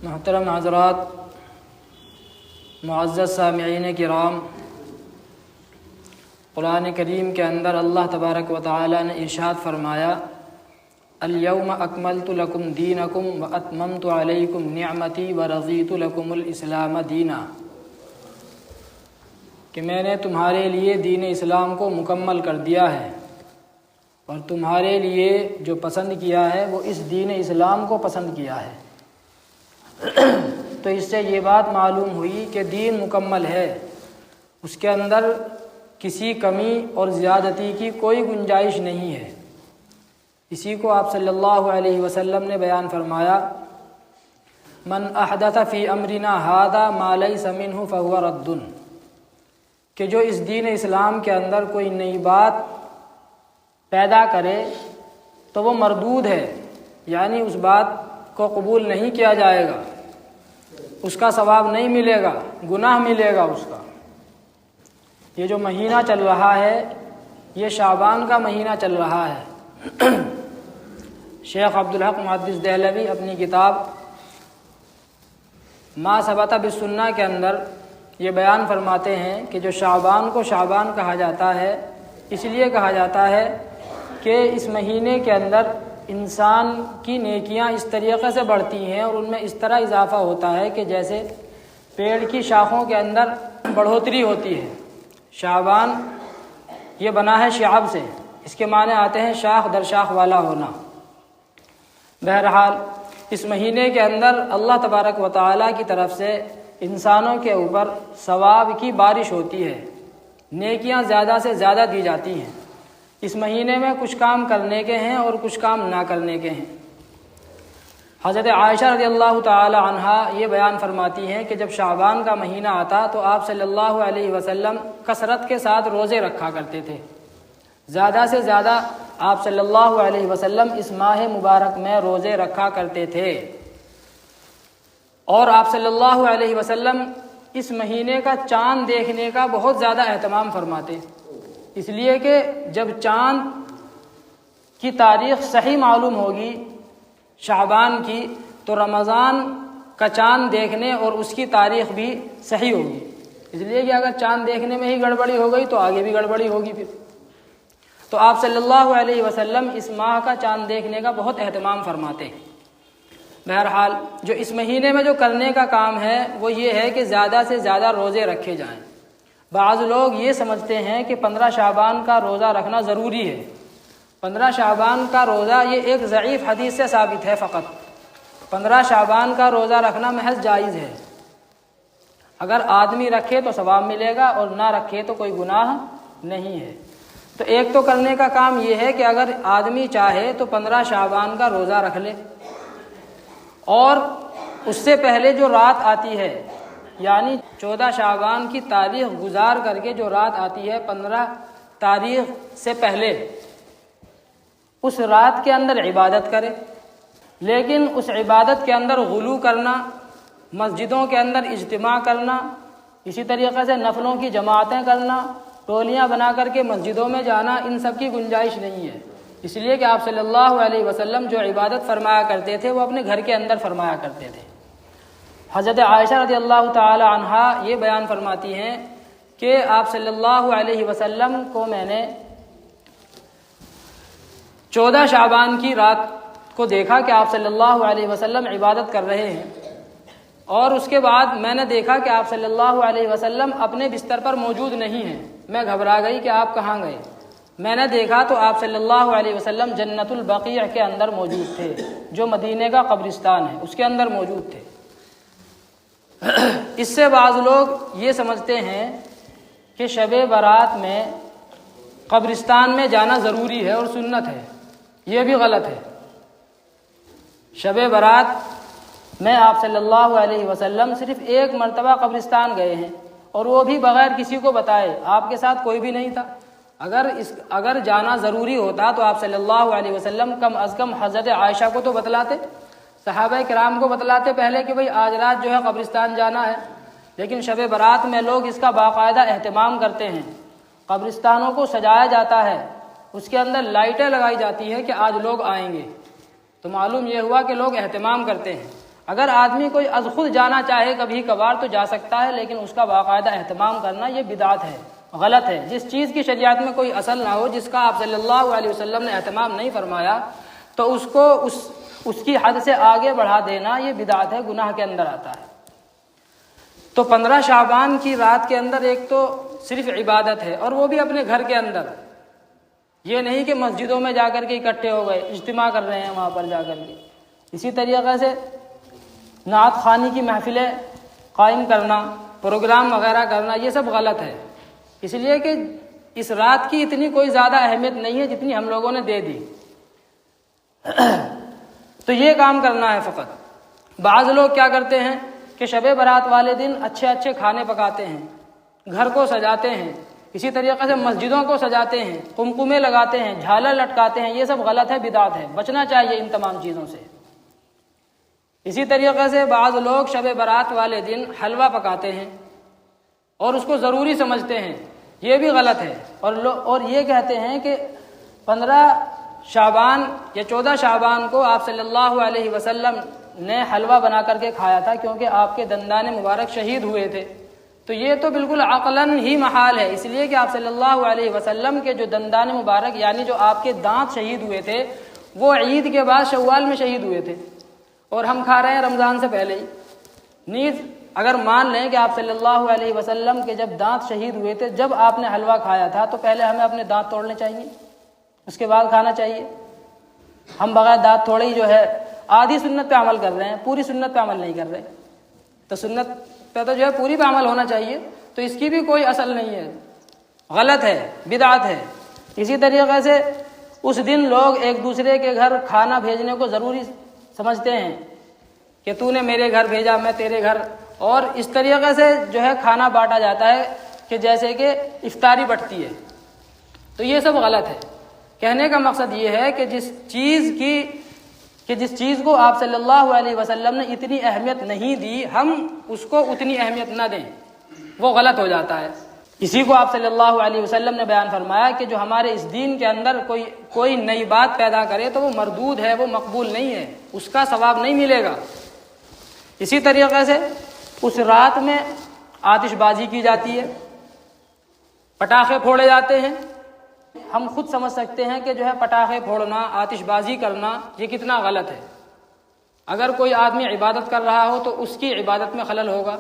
محترم حضرات، معزز سامعین کرام، قرآن کریم کے اندر اللہ تبارک و تعالی نے ارشاد فرمایا، الیوم اکملت لکم دینکم واتممت علیکم نعمتی ورضیت لکم الاسلام دینا، کہ میں نے تمہارے لیے دین اسلام کو مکمل کر دیا ہے اور تمہارے لیے جو پسند کیا ہے وہ اس دین اسلام کو پسند کیا ہے۔ تو اس سے یہ بات معلوم ہوئی کہ دین مکمل ہے، اس کے اندر کسی کمی اور زیادتی کی کوئی گنجائش نہیں ہے۔ اسی کو آپ صلی اللہ علیہ وسلم نے بیان فرمایا، من احدث فی امرنا ھذا ما لیس منہ فہو رد، کہ جو اس دین اسلام کے اندر کوئی نئی بات پیدا کرے تو وہ مردود ہے، یعنی اس بات کو قبول نہیں کیا جائے گا، اس کا ثواب نہیں ملے گا، گناہ ملے گا اس کا۔ یہ جو مہینہ چل رہا ہے یہ شعبان کا مہینہ چل رہا ہے۔ شیخ عبدالحق محدث دہلوی اپنی کتاب ما ثبت بالسنہ کے اندر یہ بیان فرماتے ہیں کہ جو شعبان کو شعبان کہا جاتا ہے اس لیے کہا جاتا ہے کہ اس مہینے کے اندر انسان کی نیکیاں اس طریقے سے بڑھتی ہیں اور ان میں اس طرح اضافہ ہوتا ہے کہ جیسے پیڑ کی شاخوں کے اندر بڑھوتری ہوتی ہے۔ شعبان یہ بنا ہے شعب سے، اس کے معنی آتے ہیں شاخ در شاخ والا ہونا۔ بہرحال اس مہینے کے اندر اللہ تبارک و تعالیٰ کی طرف سے انسانوں کے اوپر ثواب کی بارش ہوتی ہے، نیکیاں زیادہ سے زیادہ دی جاتی ہیں۔ اس مہینے میں کچھ کام کرنے کے ہیں اور کچھ کام نہ کرنے کے ہیں۔ حضرت عائشہ رضی اللہ تعالی عنہا یہ بیان فرماتی ہیں کہ جب شعبان کا مہینہ آتا تو آپ صلی اللہ علیہ وسلم کثرت کے ساتھ روزے رکھا کرتے تھے، زیادہ سے زیادہ آپ صلی اللہ علیہ وسلم اس ماہ مبارک میں روزے رکھا کرتے تھے، اور آپ صلی اللہ علیہ وسلم اس مہینے کا چاند دیکھنے کا بہت زیادہ اہتمام فرماتے، اس لیے کہ جب چاند کی تاریخ صحیح معلوم ہوگی شعبان کی تو رمضان کا چاند دیکھنے اور اس کی تاریخ بھی صحیح ہوگی، اس لیے کہ اگر چاند دیکھنے میں ہی گڑبڑی ہو گئی تو آگے بھی گڑبڑی ہوگی پھر۔ تو آپ صلی اللہ علیہ وسلم اس ماہ کا چاند دیکھنے کا بہت اہتمام فرماتے ہیں۔ بہرحال جو اس مہینے میں جو کرنے کا کام ہے وہ یہ ہے کہ زیادہ سے زیادہ روزے رکھے جائیں۔ بعض لوگ یہ سمجھتے ہیں کہ 15 شعبان کا روزہ رکھنا ضروری ہے۔ 15 شعبان کا روزہ یہ ایک ضعیف حدیث سے ثابت ہے فقط۔ 15 شعبان کا روزہ رکھنا محض جائز ہے، اگر آدمی رکھے تو ثواب ملے گا اور نہ رکھے تو کوئی گناہ نہیں ہے۔ تو ایک تو کرنے کا کام یہ ہے کہ اگر آدمی چاہے تو 15 شعبان کا روزہ رکھ لے، اور اس سے پہلے جو رات آتی ہے یعنی 14 شعبان کی تاریخ گزار کر کے جو رات آتی ہے 15 تاریخ سے پہلے، اس رات کے اندر عبادت کرے، لیکن اس عبادت کے اندر غلو کرنا، مسجدوں کے اندر اجتماع کرنا، اسی طریقے سے نفلوں کی جماعتیں کرنا، ٹولیاں بنا کر کے مسجدوں میں جانا، ان سب کی گنجائش نہیں ہے، اس لیے کہ آپ صلی اللہ علیہ وسلم جو عبادت فرمایا کرتے تھے وہ اپنے گھر کے اندر فرمایا کرتے تھے۔ حضرت عائشہ رضی اللہ تعالی عنہا یہ بیان فرماتی ہیں کہ آپ صلی اللہ علیہ وسلم کو میں نے 14 شعبان کی رات کو دیکھا کہ آپ صلی اللہ علیہ وسلم عبادت کر رہے ہیں، اور اس کے بعد میں نے دیکھا کہ آپ صلی اللہ علیہ وسلم اپنے بستر پر موجود نہیں ہیں۔ میں گھبرا گئی کہ آپ کہاں گئے؟ میں نے دیکھا تو آپ صلی اللہ علیہ وسلم جنت البقیع کے اندر موجود تھے، جو مدینے کا قبرستان ہے اس کے اندر موجود تھے۔ اس سے بعض لوگ یہ سمجھتے ہیں کہ شب برات میں قبرستان میں جانا ضروری ہے اور سنت ہے، یہ بھی غلط ہے۔ شب برات میں آپ صلی اللہ علیہ وسلم صرف ایک مرتبہ قبرستان گئے ہیں، اور وہ بھی بغیر کسی کو بتائے، آپ کے ساتھ کوئی بھی نہیں تھا۔ اگر جانا ضروری ہوتا تو آپ صلی اللہ علیہ وسلم کم از کم حضرت عائشہ کو تو بتلاتے، صحابہ کرام کو بتلاتے پہلے کہ بھئی آج رات جو ہے قبرستان جانا ہے۔ لیکن شب برات میں لوگ اس کا باقاعدہ اہتمام کرتے ہیں، قبرستانوں کو سجایا جاتا ہے، اس کے اندر لائٹیں لگائی جاتی ہیں کہ آج لوگ آئیں گے، تو معلوم یہ ہوا کہ لوگ اہتمام کرتے ہیں۔ اگر آدمی کوئی از خود جانا چاہے کبھی کبھار تو جا سکتا ہے، لیکن اس کا باقاعدہ اہتمام کرنا یہ بدعت ہے، غلط ہے۔ جس چیز کی شریعت میں کوئی اصل نہ ہو، جس کا آپ صلی اللہ علیہ وسلم نے اہتمام نہیں فرمایا، تو اس کو اس کی حد سے آگے بڑھا دینا یہ بدعت ہے، گناہ کے اندر آتا ہے۔ تو 15 شعبان کی رات کے اندر ایک تو صرف عبادت ہے، اور وہ بھی اپنے گھر کے اندر، یہ نہیں کہ مسجدوں میں جا کر کے اکٹھے ہو گئے اجتماع کر رہے ہیں وہاں پر جا کر کے۔ اسی طریقے سے نعت خوانی کی محفلیں قائم کرنا، پروگرام وغیرہ کرنا، یہ سب غلط ہے، اس لیے کہ اس رات کی اتنی کوئی زیادہ اہمیت نہیں ہے جتنی ہم لوگوں نے دے دی۔ تو یہ کام کرنا ہے فقط۔ بعض لوگ کیا کرتے ہیں کہ شب برات والے دن اچھے اچھے کھانے پکاتے ہیں، گھر کو سجاتے ہیں، اسی طریقے سے مسجدوں کو سجاتے ہیں، قمقمے لگاتے ہیں، جھالر لٹکاتے ہیں، یہ سب غلط ہے، بدعت ہے، بچنا چاہیے ان تمام چیزوں سے۔ اسی طریقے سے بعض لوگ شب برات والے دن حلوہ پکاتے ہیں اور اس کو ضروری سمجھتے ہیں، یہ بھی غلط ہے، اور یہ کہتے ہیں کہ 15 شعبان یا 14 شعبان کو آپ صلی اللہ علیہ وسلم نے حلوہ بنا کر کے کھایا تھا کیونکہ آپ کے دندان مبارک شہید ہوئے تھے۔ تو یہ تو بالکل عقلاً ہی محال ہے، اس لیے کہ آپ صلی اللہ علیہ وسلم کے جو دندان مبارک یعنی جو آپ کے دانت شہید ہوئے تھے وہ عید کے بعد شوال میں شہید ہوئے تھے، اور ہم کھا رہے ہیں رمضان سے پہلے ہی۔ نیز اگر مان لیں کہ آپ صلی اللہ علیہ وسلم کے جب دانت شہید ہوئے تھے، جب آپ نے حلوہ کھایا تھا تو پہلے ہمیں اپنے دانت توڑنے چاہیے، اس کے بعد کھانا چاہیے۔ ہم بغیر دانت توڑے ہی جو ہے آدھی سنت پہ عمل کر رہے ہیں، پوری سنت پہ عمل نہیں کر رہے۔ تو سنت پہ تو جو ہے پوری پہ عمل ہونا چاہیے، تو اس کی بھی کوئی اصل نہیں ہے، غلط ہے، بدعت ہے۔ اسی طریقے سے اس دن لوگ ایک دوسرے کے گھر کھانا بھیجنے کو ضروری سمجھتے ہیں کہ تو نے میرے گھر بھیجا، میں تیرے گھر، اور اس طریقے سے جو ہے کھانا بانٹا جاتا ہے کہ جیسے کہ افطاری بٹتی ہے، تو یہ سب غلط ہے۔ کہنے کا مقصد یہ ہے کہ جس چیز کو آپ صلی اللہ علیہ وسلم نے اتنی اہمیت نہیں دی، ہم اس کو اتنی اہمیت نہ دیں، وہ غلط ہو جاتا ہے۔ اسی کو آپ صلی اللہ علیہ وسلم نے بیان فرمایا کہ جو ہمارے اس دین کے اندر کوئی نئی بات پیدا کرے تو وہ مردود ہے، وہ مقبول نہیں ہے، اس کا ثواب نہیں ملے گا۔ اسی طریقے سے اس رات میں آتش بازی کی جاتی ہے، پٹاخے پھوڑے جاتے ہیں۔ ہم خود سمجھ سکتے ہیں کہ جو ہے پٹاخے پھوڑنا، آتش بازی کرنا یہ کتنا غلط ہے۔ اگر کوئی آدمی عبادت کر رہا ہو تو اس کی عبادت میں خلل ہوگا،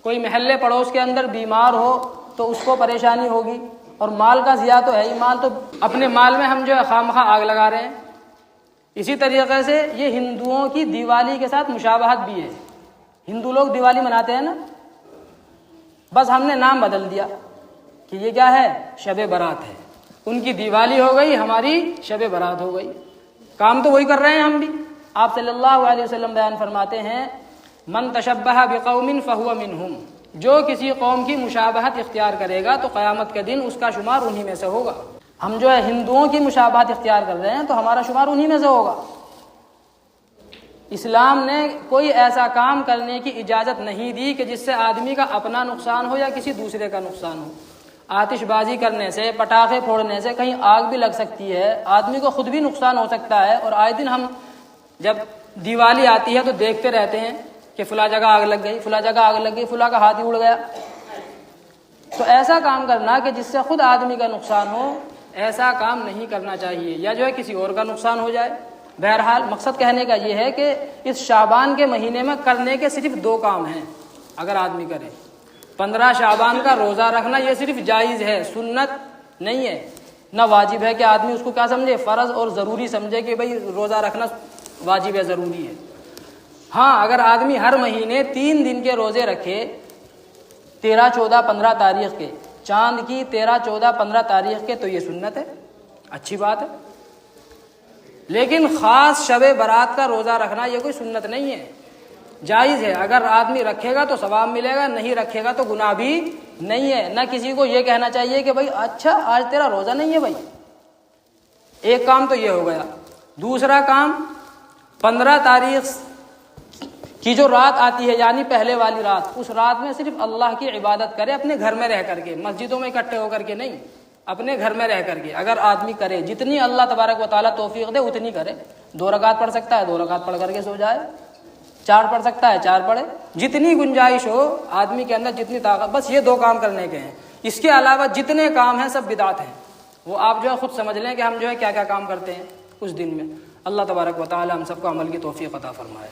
کوئی محلے پڑوس کے اندر بیمار ہو تو اس کو پریشانی ہوگی، اور مال کا ضیاع تو ہے ہی، مال تو اپنے مال میں ہم جو ہے خواہ آگ لگا رہے ہیں۔ اسی طریقے سے یہ ہندوؤں کی دیوالی کے ساتھ مشابہت بھی ہے۔ ہندو لوگ دیوالی مناتے ہیں نا، بس ہم نے نام بدل دیا کہ یہ کیا ہے، شب برات ہے۔ ان کی دیوالی ہو گئی، ہماری شب برات ہو گئی، کام تو وہی کر رہے ہیں ہم بھی۔ آپ صلی اللہ علیہ وسلم بیان فرماتے ہیں من تشبہ بقوم فہو منہم، جو کسی قوم کی مشابہت اختیار کرے گا تو قیامت کے دن اس کا شمار انہی میں سے ہوگا۔ ہم جو ہے ہندوؤں کی مشابہت اختیار کر رہے ہیں تو ہمارا شمار انہی میں سے ہوگا۔ اسلام نے کوئی ایسا کام کرنے کی اجازت نہیں دی کہ جس سے آدمی کا اپنا نقصان ہو یا کسی دوسرے کا نقصان ہو۔ آتش بازی کرنے سے، پٹاخے پھوڑنے سے کہیں آگ بھی لگ سکتی ہے، آدمی کو خود بھی نقصان ہو سکتا ہے، اور آئے دن ہم جب دیوالی آتی ہے تو دیکھتے رہتے ہیں کہ فلاں جگہ آگ لگ گئی، فلاں جگہ آگ لگ گئی، فلاں کا ہاتھ ہی اڑ گیا۔ تو ایسا کام کرنا کہ جس سے خود آدمی کا نقصان ہو، ایسا کام نہیں کرنا چاہیے، یا جو ہے کسی اور کا نقصان ہو جائے۔ بہرحال مقصد کہنے کا یہ ہے کہ اس شعبان کے مہینے میں کرنے کے صرف 2 کام ہیں اگر آدمی کرے۔ 15 شعبان کا روزہ رکھنا یہ صرف جائز ہے، سنت نہیں ہے، نہ واجب ہے کہ آدمی اس کو کیا سمجھے، فرض اور ضروری سمجھے کہ بھئی روزہ رکھنا واجب ہے، ضروری ہے۔ ہاں اگر آدمی ہر مہینے 3 دن کے روزے رکھے، 13، 14، 15 تاریخ کے، چاند کی 13، 14، 15 تاریخ کے، تو یہ سنت ہے، اچھی بات ہے۔ لیکن خاص شب برات کا روزہ رکھنا یہ کوئی سنت نہیں ہے، جائز ہے۔ اگر آدمی رکھے گا تو ثواب ملے گا، نہیں رکھے گا تو گناہ بھی نہیں ہے۔ نہ کسی کو یہ کہنا چاہیے کہ بھائی اچھا آج تیرا روزہ نہیں ہے۔ بھائی ایک کام تو یہ ہو گیا۔ دوسرا کام 15 تاریخ کی جو رات آتی ہے یعنی پہلے والی رات، اس رات میں صرف اللہ کی عبادت کرے، اپنے گھر میں رہ کر کے، مسجدوں میں اکٹھے ہو کر کے نہیں، اپنے گھر میں رہ کر کے اگر آدمی کرے، جتنی اللہ تبارک و تعالیٰ توفیق دے اتنی کرے۔ 2 رکعت پڑھ سکتا ہے، 2 رکعت پڑھ کر کے سو جائے، 4 پڑھ سکتا ہے 4 پڑھے، جتنی گنجائش ہو آدمی کے اندر، جتنی طاقت، بس یہ 2 کام کرنے کے ہیں، اس کے علاوہ جتنے کام ہیں سب بدعت ہیں، وہ آپ جو ہے خود سمجھ لیں کہ ہم جو ہے کیا کیا کام کرتے ہیں اس دن میں۔ اللہ تبارک و تعالی ہم سب کو عمل کی توفیق عطا فرمائے۔